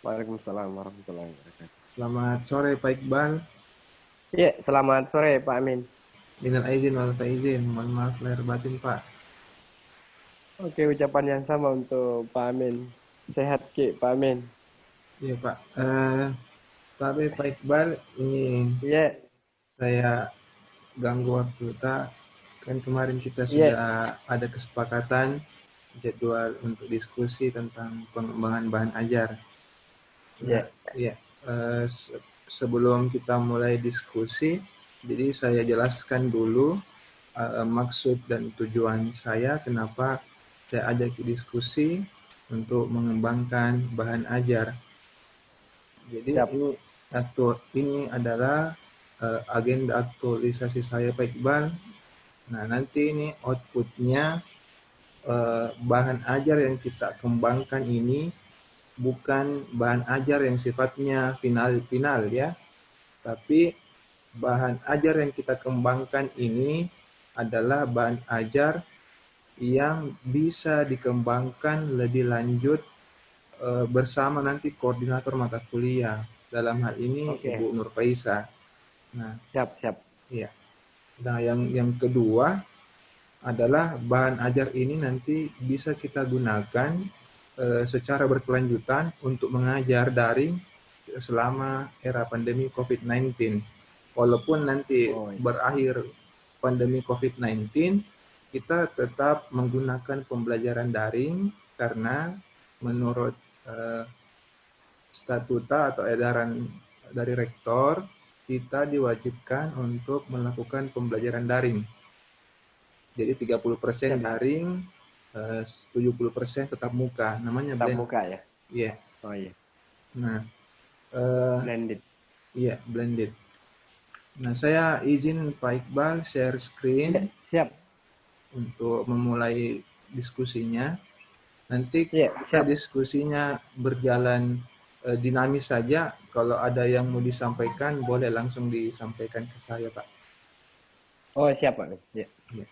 Waalaikumsalam warahmatullahi wabarakatuh. Selamat sore Pak Iqbal. Iya, selamat sore Pak Amin. Minal aidin wal faizin. Mohon maaf lahir batin Pak. Oke, ucapan yang sama untuk Pak Amin. Sehat Ki, Pak Amin. Iya Pak. Tapi Pak Iqbal, ini Iya, saya ganggu waktu tak. Kan kemarin kita iya, sudah ada kesepakatan jadwal untuk diskusi tentang pengembangan bahan ajar. Nah, iya. iya. Sebelum kita mulai diskusi, jadi saya jelaskan dulu maksud dan tujuan saya kenapa saya ajak diskusi untuk mengembangkan bahan ajar. Jadi Siap, ini adalah agenda aktualisasi saya Pak Iqbal. Nah, nanti ini outputnya bahan ajar yang kita kembangkan ini bukan bahan ajar yang sifatnya final-final ya, tapi bahan ajar yang kita kembangkan ini adalah bahan ajar yang bisa dikembangkan lebih lanjut bersama nanti koordinator mata kuliah. Dalam hal ini Ibu oke. Nur Faisa. Nah, Siap, siap. iya. Nah, yang kedua adalah bahan ajar ini nanti bisa kita gunakan secara berkelanjutan untuk mengajar daring selama era pandemi COVID-19. Walaupun nanti Oh, iya. berakhir pandemi COVID-19, kita tetap menggunakan pembelajaran daring karena menurut eh, statuta atau edaran dari rektor, kita diwajibkan untuk melakukan pembelajaran daring. Jadi 30% Siap. daring, 70% tetap muka. Namanya Tetap blend. muka ya. Iya. Yeah. Oh iya, Nah, eh, blended. iya, blended. Nah, saya izin Pak Iqbal share screen Iya, siap. untuk memulai diskusinya. Nanti Iya, kita siap. diskusinya berjalan dinamis saja. Kalau ada yang mau disampaikan, boleh langsung disampaikan ke saya, Pak. Oh, siap Pak Amin. Iya. Ya.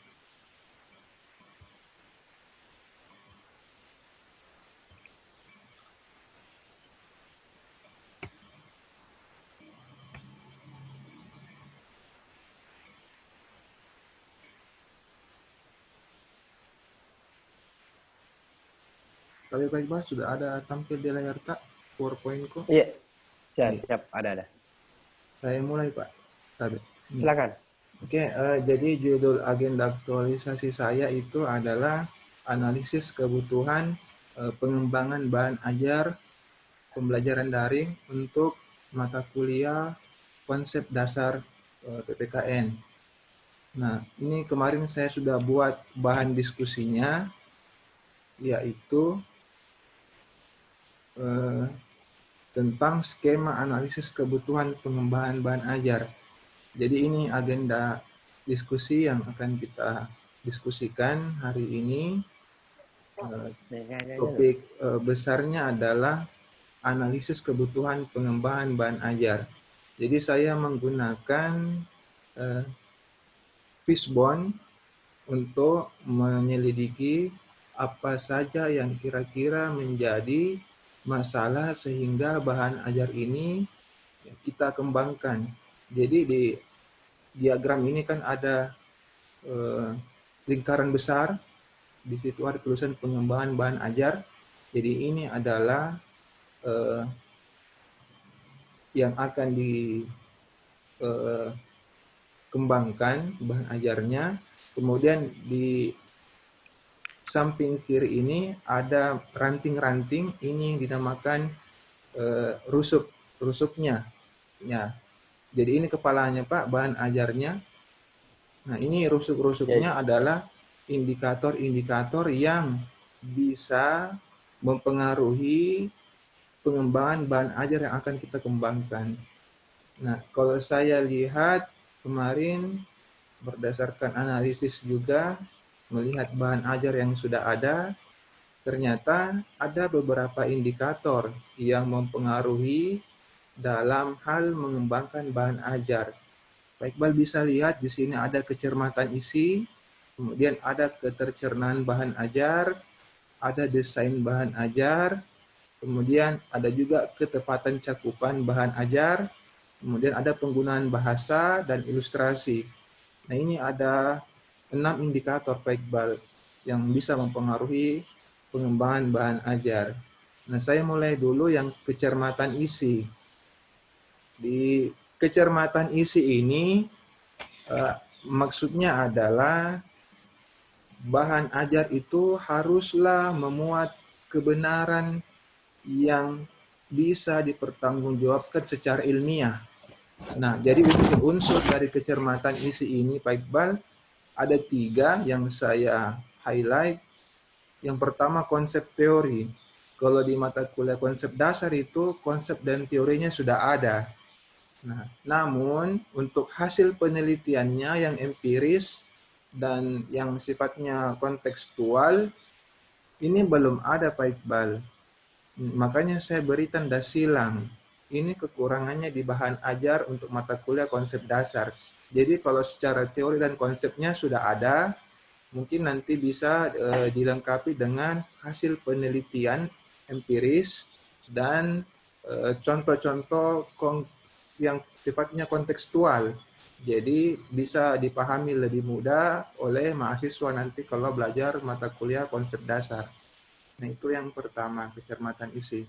Tapi Pak Iqbal sudah ada tampil di layar tak PowerPoint-ku? Iya, siap, Iya. siap. Ada. Saya mulai, Pak. Tadi. Iya. Silakan. Oke, jadi judul agenda aktualisasi saya itu adalah analisis kebutuhan pengembangan bahan ajar pembelajaran daring untuk mata kuliah konsep dasar PPKN. Nah, ini kemarin saya sudah buat bahan diskusinya, yaitu eh, tentang skema analisis kebutuhan pengembangan bahan ajar. Jadi ini agenda diskusi yang akan kita diskusikan hari ini. Topik besarnya adalah analisis kebutuhan pengembangan bahan ajar. Jadi saya menggunakan eh, Fishbone untuk menyelidiki apa saja yang kira-kira menjadi masalah sehingga bahan ajar ini kita kembangkan. Jadi di diagram ini kan ada lingkaran besar, di situ ada tulisan pengembangan bahan ajar. Jadi ini adalah yang akan dikembangkan bahan ajarnya. Kemudian di samping kiri ini ada ranting-ranting, ini yang dinamakan rusuknya. Ya. Jadi ini kepalanya Pak, bahan ajarnya. Nah, ini rusuk-rusuknya Ya, adalah indikator-indikator yang bisa mempengaruhi pengembangan bahan ajar yang akan kita kembangkan. Nah, kalau saya lihat kemarin berdasarkan analisis juga, melihat bahan ajar yang sudah ada, ternyata ada beberapa indikator yang mempengaruhi dalam hal mengembangkan bahan ajar. Pak Iqbal bisa lihat di sini ada kecermatan isi, kemudian ada ketercernaan bahan ajar, ada desain bahan ajar, kemudian ada juga ketepatan cakupan bahan ajar, kemudian ada penggunaan bahasa dan ilustrasi. Nah, ini ada 6 indikator Pak Iqbal yang bisa mempengaruhi pengembangan bahan ajar. Nah, saya mulai dulu yang kecermatan isi. Di kecermatan isi ini maksudnya adalah bahan ajar itu haruslah memuat kebenaran yang bisa dipertanggungjawabkan secara ilmiah. Nah, jadi unsur-unsur dari kecermatan isi ini, Pak Iqbal, ada 3 yang saya highlight. Yang pertama, konsep teori. Kalau di mata kuliah konsep dasar itu, konsep dan teorinya sudah ada. Nah, namun untuk hasil penelitiannya yang empiris dan yang sifatnya kontekstual, ini belum ada Pak Iqbal. Makanya saya beri tanda silang. Ini kekurangannya di bahan ajar untuk mata kuliah konsep dasar. Jadi kalau secara teori dan konsepnya sudah ada, mungkin nanti bisa dilengkapi dengan hasil penelitian empiris dan contoh-contoh yang sifatnya kontekstual. Jadi bisa dipahami lebih mudah oleh mahasiswa nanti kalau belajar mata kuliah konsep dasar. Nah, itu yang pertama, kecermatan isi.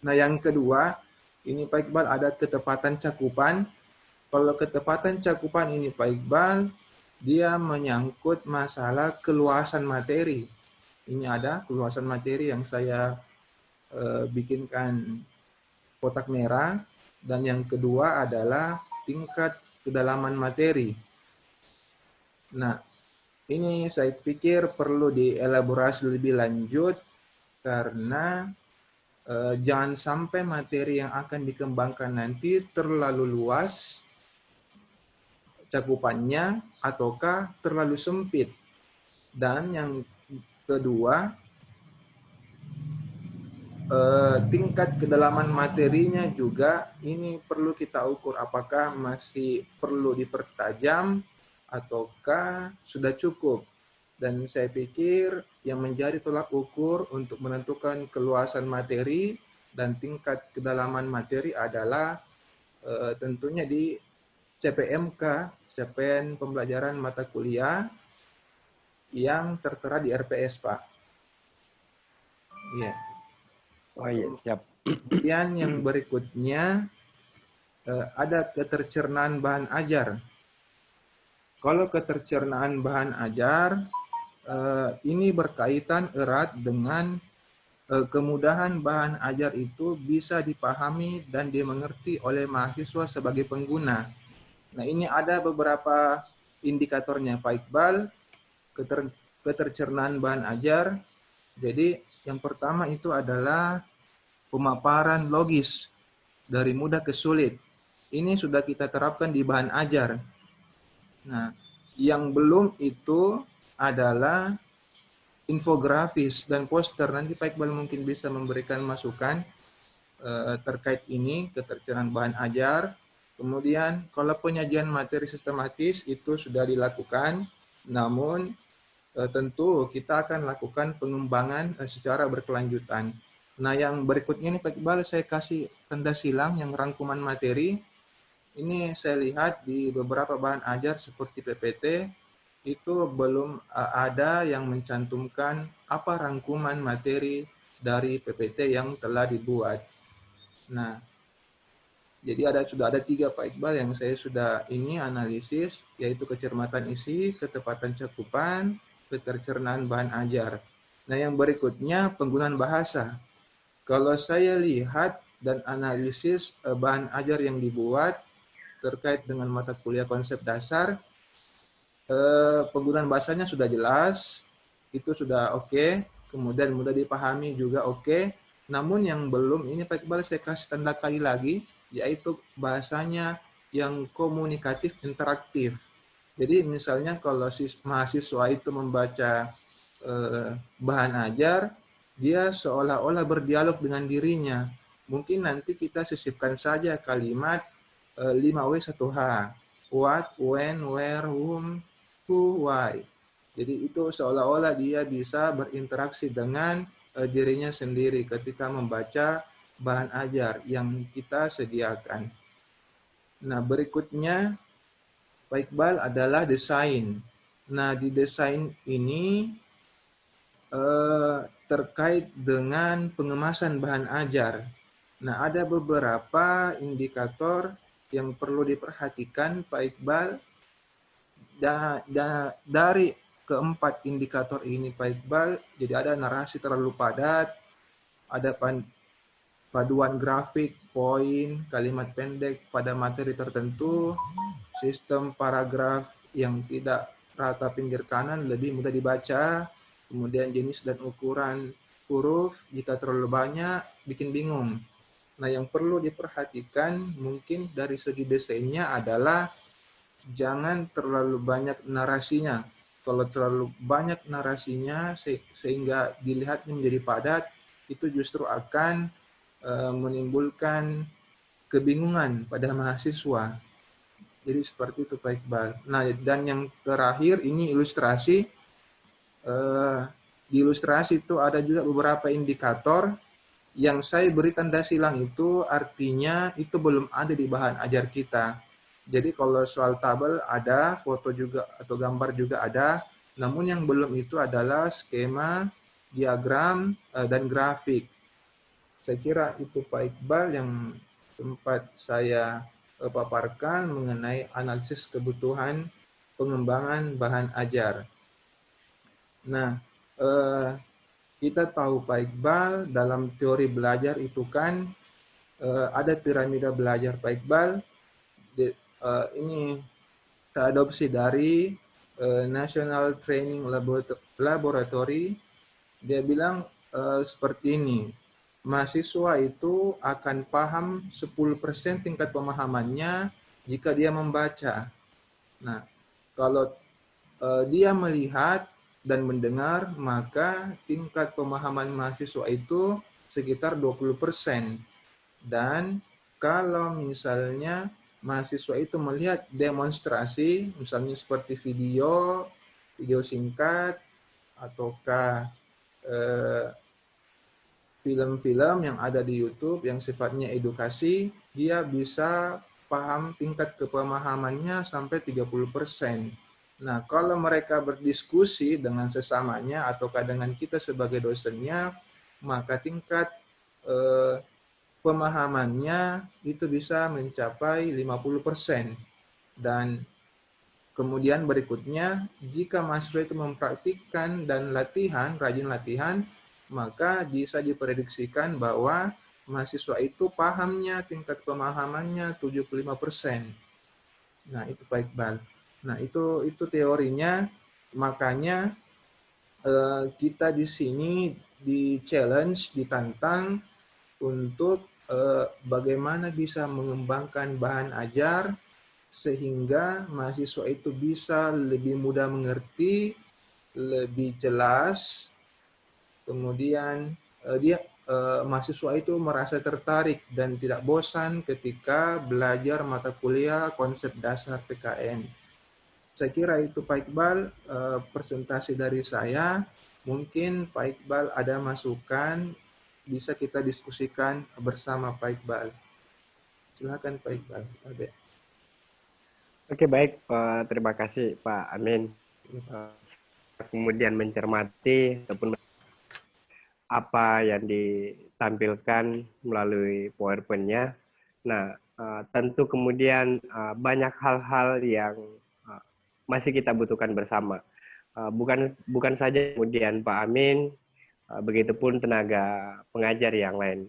Nah, yang kedua, ini Pak Iqbal ada ketepatan cakupan. Kalau ketepatan cakupan ini Pak Iqbal, dia menyangkut masalah keluasan materi. Ini ada keluasan materi yang saya bikinkan kotak merah. Dan yang kedua adalah tingkat kedalaman materi. Nah, ini saya pikir perlu dielaborasi lebih lanjut karena jangan sampai materi yang akan dikembangkan nanti terlalu luas cakupannya ataukah terlalu sempit. Dan yang kedua, tingkat kedalaman materinya juga ini perlu kita ukur apakah masih perlu dipertajam ataukah sudah cukup. Dan saya pikir yang menjadi tolak ukur untuk menentukan keluasan materi dan tingkat kedalaman materi adalah tentunya di CPMK, Capaian Pembelajaran Mata Kuliah yang tertera di RPS, Pak. Iya. Oh iya, siap. Kemudian yang berikutnya ada ketercernaan bahan ajar. Kalau ketercernaan bahan ajar ini berkaitan erat dengan kemudahan bahan ajar itu bisa dipahami dan dimengerti oleh mahasiswa sebagai pengguna. Nah, ini ada beberapa indikatornya, Pak Iqbal, ketercernaan bahan ajar. Jadi, yang pertama itu adalah pemaparan logis dari mudah ke sulit. Ini sudah kita terapkan di bahan ajar. Nah, yang belum itu adalah infografis dan poster. Nanti Pak Iqbal mungkin bisa memberikan masukan terkait ini, ketercernaan bahan ajar. Kemudian kalau penyajian materi sistematis itu sudah dilakukan, namun tentu kita akan lakukan pengembangan secara berkelanjutan. Nah, yang berikutnya ini Pak Iqbal saya kasih tanda silang yang rangkuman materi. Ini saya lihat di beberapa bahan ajar seperti PPT itu belum ada yang mencantumkan apa rangkuman materi dari PPT yang telah dibuat. Nah, jadi sudah ada 3 Pak Iqbal yang saya sudah ini analisis, yaitu kecermatan isi, ketepatan cakupan, ketercernaan bahan ajar. Nah, yang berikutnya penggunaan bahasa. Kalau saya lihat dan analisis bahan ajar yang dibuat terkait dengan mata kuliah konsep dasar, penggunaan bahasanya sudah jelas, itu sudah oke, kemudian mudah dipahami juga oke. Namun yang belum, ini Pak Iqbal saya kasih tanda kali lagi, yaitu bahasanya yang komunikatif interaktif. Jadi misalnya kalau si mahasiswa itu membaca bahan ajar, dia seolah-olah berdialog dengan dirinya. Mungkin nanti kita sisipkan saja kalimat 5W1H. What, when, where, whom, who, why. Jadi itu seolah-olah dia bisa berinteraksi dengan dirinya sendiri ketika membaca bahan ajar yang kita sediakan. Nah, berikutnya Pak Iqbal adalah desain. Nah, di desain ini terkait dengan pengemasan bahan ajar. Nah, ada beberapa indikator yang perlu diperhatikan Pak Iqbal. Dari keempat indikator ini Pak Iqbal, jadi ada narasi terlalu padat, ada paduan grafik, poin, kalimat pendek pada materi tertentu, sistem paragraf yang tidak rata pinggir kanan lebih mudah dibaca, kemudian jenis dan ukuran huruf jika terlalu banyak bikin bingung. Nah, yang perlu diperhatikan mungkin dari segi desainnya adalah jangan terlalu banyak narasinya. Kalau terlalu banyak narasinya sehingga dilihatnya menjadi padat, itu justru akan menimbulkan kebingungan pada mahasiswa. Jadi seperti itu Pak Iqbal. Nah, dan yang terakhir ini ilustrasi. Di ilustrasi itu ada juga beberapa indikator yang saya beri tanda silang itu artinya itu belum ada di bahan ajar kita. Jadi kalau soal tabel ada, foto juga atau gambar juga ada, namun yang belum itu adalah skema, diagram, dan grafik. Saya kira itu Pak Iqbal yang sempat saya paparkan mengenai analisis kebutuhan pengembangan bahan ajar. Nah, kita tahu Pak Iqbal dalam teori belajar itu kan ada piramida belajar Pak Iqbal. Ini teradopsi dari National Training Laboratory. Dia bilang seperti ini. Mahasiswa itu akan paham 10% tingkat pemahamannya jika dia membaca. Nah, kalau dia melihat dan mendengar, maka tingkat pemahaman mahasiswa itu sekitar 20%. Dan kalau misalnya mahasiswa itu melihat demonstrasi, misalnya seperti video singkat, ataukah film-film yang ada di YouTube yang sifatnya edukasi, dia bisa paham tingkat kepemahamannya sampai 30%. Nah, kalau mereka berdiskusi dengan sesamanya ataukah dengan kita sebagai dosennya, maka tingkat pemahamannya itu bisa mencapai 50%. Dan kemudian berikutnya, jika mahasiswa itu mempraktikkan dan rajin latihan, maka bisa diprediksikan bahwa mahasiswa itu pahamnya, tingkat pemahamannya 75%. Nah, itu Pak Iqbal. Nah, itu teorinya. Makanya kita di sini di-challenge, ditantang untuk bagaimana bisa mengembangkan bahan ajar sehingga mahasiswa itu bisa lebih mudah mengerti, lebih jelas, kemudian mahasiswa itu merasa tertarik dan tidak bosan ketika belajar mata kuliah konsep dasar PKN. Saya kira itu Pak Iqbal, presentasi dari saya. Mungkin Pak Iqbal ada masukan, bisa kita diskusikan bersama Pak Iqbal. Silakan Pak Iqbal. Oke, baik. Terima kasih Pak Amin. Kemudian mencermati ataupun apa yang ditampilkan melalui PowerPoint-nya. Nah, tentu kemudian banyak hal-hal yang masih kita butuhkan bersama. Bukan saja kemudian Pak Amin, begitupun tenaga pengajar yang lain.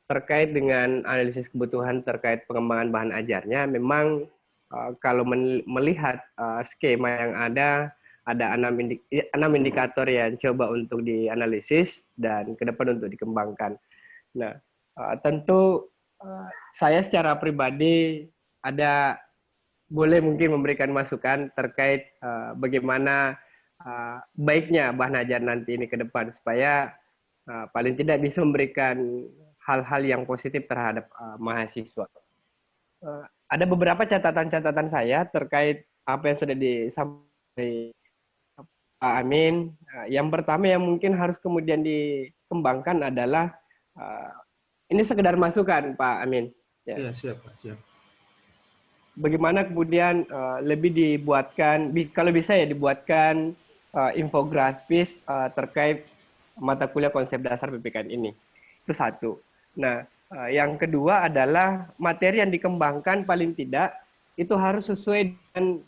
Terkait dengan analisis kebutuhan terkait pengembangan bahan ajarnya, memang kalau melihat skema yang ada 6 indikator yang coba untuk dianalisis dan ke depan untuk dikembangkan. Nah, tentu saya secara pribadi boleh mungkin memberikan masukan terkait bagaimana baiknya bahan ajar nanti ini ke depan supaya paling tidak bisa memberikan hal-hal yang positif terhadap mahasiswa. Ada beberapa catatan-catatan saya terkait apa yang sudah disampaikan Pak Amin, yang pertama yang mungkin harus kemudian dikembangkan adalah ini sekedar masukan Pak Amin. Ya. Iya, siap, Pak, siap. Bagaimana kemudian lebih dibuatkan, kalau bisa ya dibuatkan infografis terkait mata kuliah konsep dasar PPKN ini. Itu satu. Nah, yang kedua adalah materi yang dikembangkan paling tidak itu harus sesuai dengan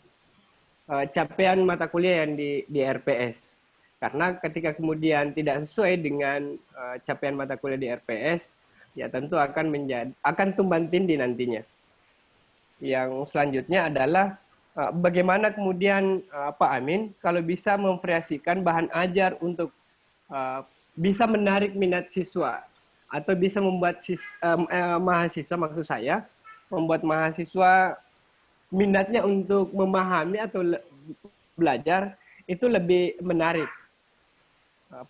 capaian mata kuliah yang di RPS. Karena ketika kemudian tidak sesuai dengan capaian mata kuliah di RPS, ya tentu akan tumbang tindih nantinya. Yang selanjutnya adalah bagaimana kemudian Pak Amin kalau bisa memvariasikan bahan ajar untuk bisa menarik minat siswa atau bisa membuat mahasiswa, maksud saya membuat mahasiswa minatnya untuk memahami atau belajar itu lebih menarik.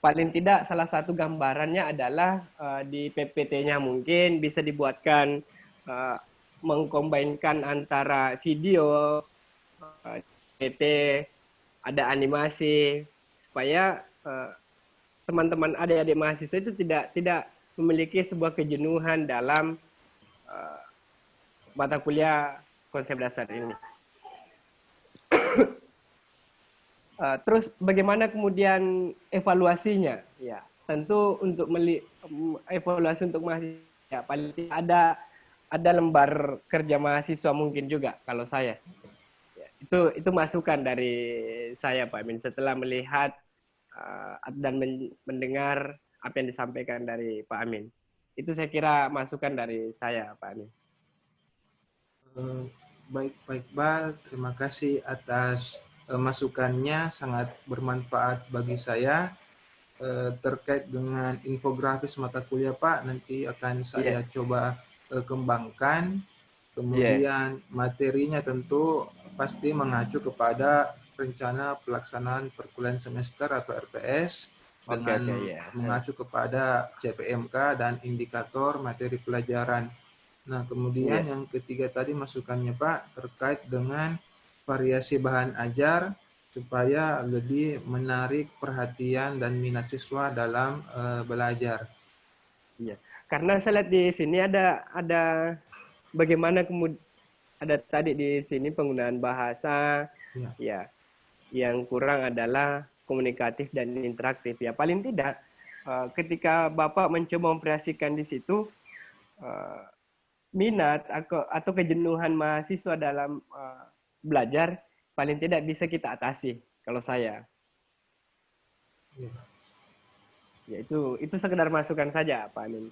Paling tidak salah satu gambarannya adalah di PPT-nya mungkin bisa dibuatkan mengkombinkan antara video, PPT, ada animasi supaya teman-teman adik-adik mahasiswa itu tidak memiliki sebuah kejenuhan dalam mata kuliah konsep dasar ini. Terus bagaimana kemudian evaluasinya? Ya, tentu untuk evaluasi untuk mahasiswa ya, paling tidak ada lembar kerja mahasiswa mungkin juga kalau saya. Ya, itu masukan dari saya Pak Amin setelah melihat dan mendengar apa yang disampaikan dari Pak Amin. Itu saya kira masukan dari saya Pak Amin. Baik Pak Iqbal, terima kasih atas masukannya, sangat bermanfaat bagi saya. Terkait dengan infografis mata kuliah Pak, nanti akan saya Iya, coba kembangkan. iya, Kemudian materinya tentu pasti mengacu kepada rencana pelaksanaan perkuliahan semester atau RPS oke dengan oke iya. mengacu kepada CPMK dan indikator materi pelajaran. Nah, kemudian Iya, yang ketiga tadi masukannya Pak terkait dengan variasi bahan ajar supaya lebih menarik perhatian dan minat siswa dalam belajar. iya. Karena saya lihat di sini ada bagaimana kemudian ada tadi di sini penggunaan bahasa Ya, ya yang kurang adalah komunikatif dan interaktif ya paling tidak ketika Bapak mencoba memvariasikan di situ eh, minat atau kejenuhan mahasiswa dalam belajar paling tidak bisa kita atasi kalau saya ya. ya itu sekedar masukan saja Pak Amin.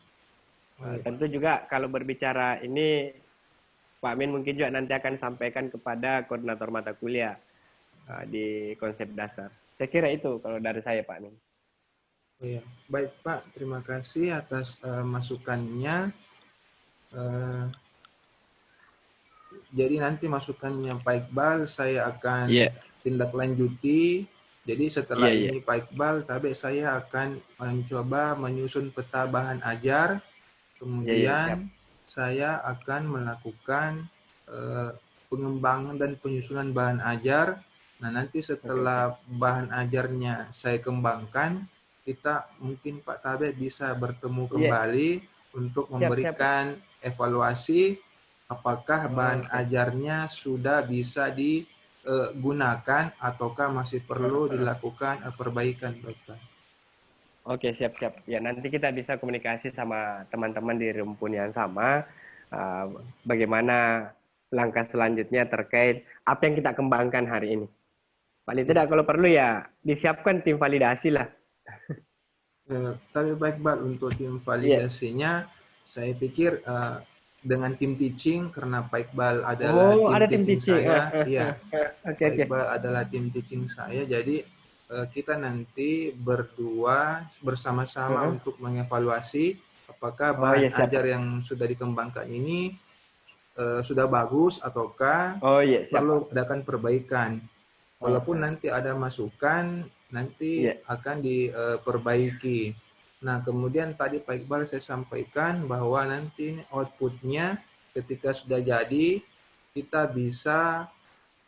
Oh iya Pak. Tentu juga kalau berbicara ini Pak Amin mungkin juga nanti akan sampaikan kepada koordinator mata kuliah di konsep dasar. Saya kira itu kalau dari saya Pak Amin. Oh iya. Baik Pak, terima kasih atas masukannya. Uh, jadi nanti masukannya Pak Iqbal saya akan Iya, tindak lanjuti. Jadi setelah iya, iya. ini Pak Iqbal, tapi saya akan mencoba menyusun peta bahan ajar. Iya, iya, Kemudian siap. saya akan melakukan eh, pengembangan dan penyusunan bahan ajar. Nah, nanti Oke, oke. setelah bahan ajarnya saya kembangkan, kita mungkin Pak Tabe bisa bertemu Iya, kembali untuk siap, siap Pak. memberikan evaluasi apakah bahan Oke. ajarnya sudah bisa digunakan ataukah masih perlu dilakukan perbaikan, Pak. Oke, siap, siap. Ya, nanti kita bisa komunikasi sama teman-teman di rumpun yang sama. uh, Bagaimana langkah selanjutnya terkait apa yang kita kembangkan hari ini. Paling Ya. tidak kalau perlu ya disiapkan tim validasi lah. Tapi baik Pak, untuk tim Iya. validasinya, saya pikir dengan tim teaching, karena Pak Iqbal adalah Oh, tim ada tim teaching teaching. saya, iya, Oke, Pak oke. Iqbal adalah tim teaching saya, jadi kita nanti berdua bersama-sama untuk mengevaluasi apakah Oh bahan iya, siap ajar Pak. yang sudah dikembangkan ini sudah bagus ataukah Oh iya, siap Pak. perlu adakan perbaikan. Walaupun nanti ada masukan, nanti Iya. akan diperbaiki. Nah, kemudian tadi Pak Iqbal saya sampaikan bahwa nanti outputnya ketika sudah jadi, kita bisa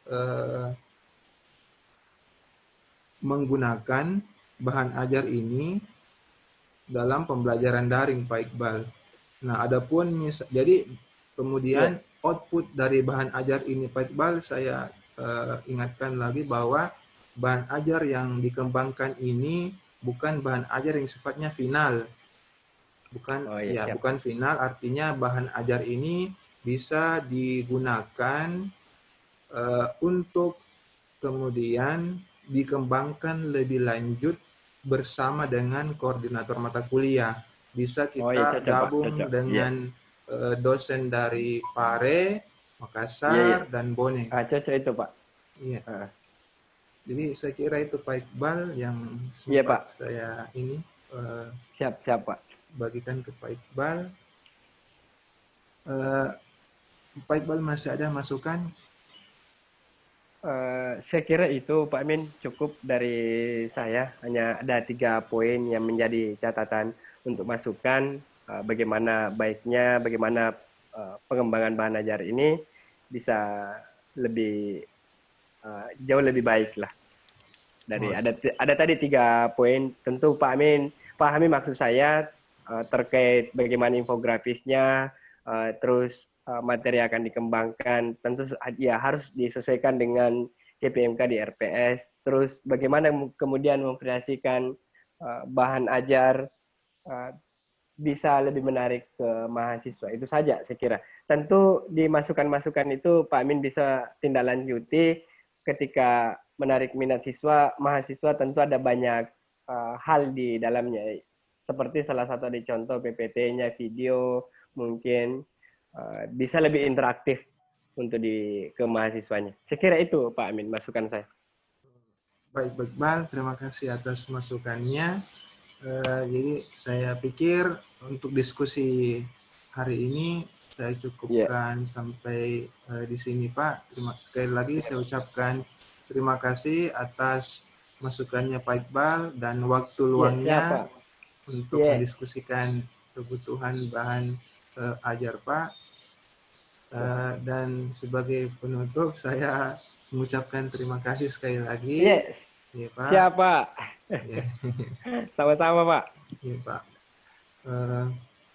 eh, menggunakan bahan ajar ini dalam pembelajaran daring, Pak Iqbal. Nah, adapun jadi Iya. kemudian output dari bahan ajar ini, Pak Iqbal, saya ingatkan lagi bahwa bahan ajar yang dikembangkan ini bukan bahan ajar yang sifatnya final. Oh iya, siap. Bukan final, artinya bahan ajar ini bisa digunakan untuk kemudian dikembangkan lebih lanjut bersama dengan koordinator mata kuliah. Bisa Oh iya, kita cocok Pak, gabung cocok. Iya, dengan dosen dari Pare, iya, iya. Makassar, dan Bone. Cocok itu Pak. Iya. Ah, Jadi saya kira itu Pak Iqbal yang iya sempat Pak, saya ini eh, siap, siap Pak. bagikan ke Pak Iqbal. Eh, Pak Iqbal masih ada masukan? Saya kira itu Pak Amin cukup dari saya. Hanya ada 3 poin yang menjadi catatan untuk masukan bagaimana baiknya, bagaimana pengembangan bahan ajar ini bisa lebih jauh lebih baik lah. Oh, Ada tadi 3 poin. Tentu Pak Amin pahami maksud saya terkait bagaimana infografisnya, terus materi akan dikembangkan. Tentu ya harus disesuaikan dengan CPMK di RPS. Terus bagaimana kemudian memvariasikan bahan ajar uh, bisa lebih menarik ke mahasiswa. Itu saja saya kira. Tentu di masukan-masukan itu Pak Amin bisa tindak lanjuti ketika menarik minat siswa, mahasiswa tentu ada banyak hal di dalamnya. Seperti salah satu di contoh PPT-nya video, mungkin bisa lebih interaktif untuk ke mahasiswanya. Saya kira itu Pak Amin masukan saya. baik, Pak Iqbal, terima kasih atas masukannya. Jadi saya pikir untuk diskusi hari ini saya Iya, cukupkan sampai di sini, Pak. Sekali lagi iya, saya ucapkan terima kasih atas masukannya Pak Iqbal dan waktu iya, siapa? luangnya untuk Iya, mendiskusikan kebutuhan bahan ajar, Pak. Dan sebagai penutup saya mengucapkan terima kasih sekali lagi, iya, ya Pak. siapa? Ya, Sama-sama Pak. ya Pak. Eh,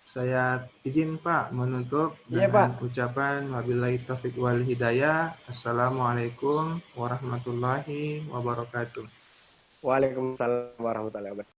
saya izin Pak menutup Iya dengan Pak. ucapan wabillahi taufiq wal hidayah. Assalamualaikum warahmatullahi wabarakatuh. Waalaikumsalam warahmatullahi wabarakatuh.